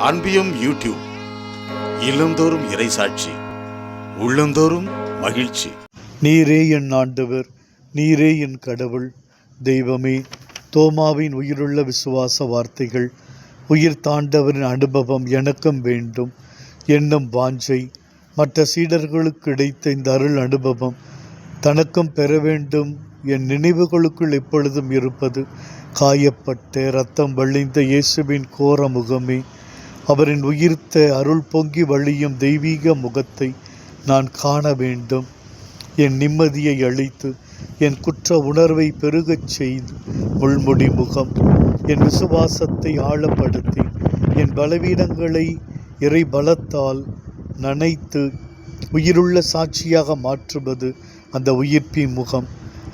அன்பியும் YouTube இல்லந்தோறும் இறைசாட்சி, உள்ளந்தோறும் மகிழ்ச்சி. நீரே என் ஆண்டவர், நீரே என் கடவுள். தெய்வமே, தோமாவின் உயிருள்ள விசுவாச வார்த்தைகள், உயிர் தாண்டவரின் அனுபவம் எனக்கும் வேண்டும் என்னும் வாஞ்சை, மற்ற சீடர்களுக்கு கிடைத்த இந்த அருள் அனுபவம் தனக்கும் பெற வேண்டும் என் நினைவுகளுக்குள் எப்பொழுதும் இருப்பது காயப்பட்ட இரத்தம் வழிந்த இயேசுவின் கோர முகமே. அவரின் உயிர்த்த அருள் பொங்கி வழியும் தெய்வீக முகத்தை நான் காண வேண்டும். என் நிம்மதியை அளித்து என் குற்ற உணர்வை பெருகச் செய்து முள்முடி முகம் என் விசுவாசத்தை ஆழப்படுத்தி என் பலவீனங்களை இறை பலத்தால் நனைத்து உயிருள்ள சாட்சியாக மாற்றுவது அந்த உயிர்ப்பி முகம்.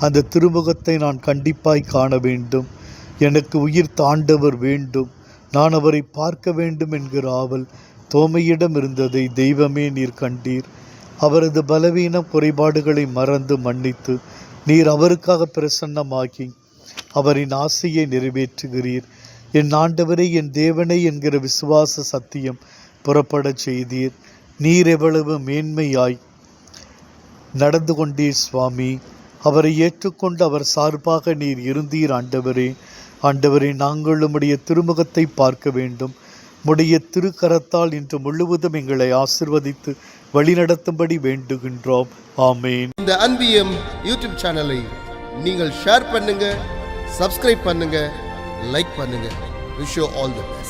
அந்த திருமுகத்தை நான் கண்டிப்பாய் காண வேண்டும். எனக்கு உயிர் தாண்டவர் வேண்டும், நான் அவரை பார்க்க வேண்டும் என்கிற ஆவல் தோமையிடம் இருந்ததை தெய்வமே நீர் கண்டீர். அவரது பலவீன குறைபாடுகளை மறந்து மன்னித்து நீர் அவருக்காக பிரசன்னமாகி அவரின் ஆசையை நிறைவேற்றுகிறீர். என் ஆண்டவரே, என் தேவனே என்கிற விசுவாச சத்தியம் புறப்படச் செய்தீர். நீர் எவ்வளவு மேன்மையாய் நடந்து கொண்டீர் சுவாமி. அவரை ஏற்றுக்கொண்டு அவர் சார்பாக நீர் இருந்தீர். ஆண்டவரே, நாங்கள் உம்முடைய திருமுகத்தை பார்க்க வேண்டும். உம்முடைய திருக்கரத்தால் இன்று முழுவதும் எங்களை ஆசிர்வதித்து வழிநடத்தும்படி வேண்டுகின்றோம். ஆமேன். இந்த அன்பியம் யூடியூப் சேனலை நீங்கள் ஷேர் பண்ணுங்க, சப்ஸ்கிரைப் பண்ணுங்க, லைக் பண்ணுங்க. Wish you all the best.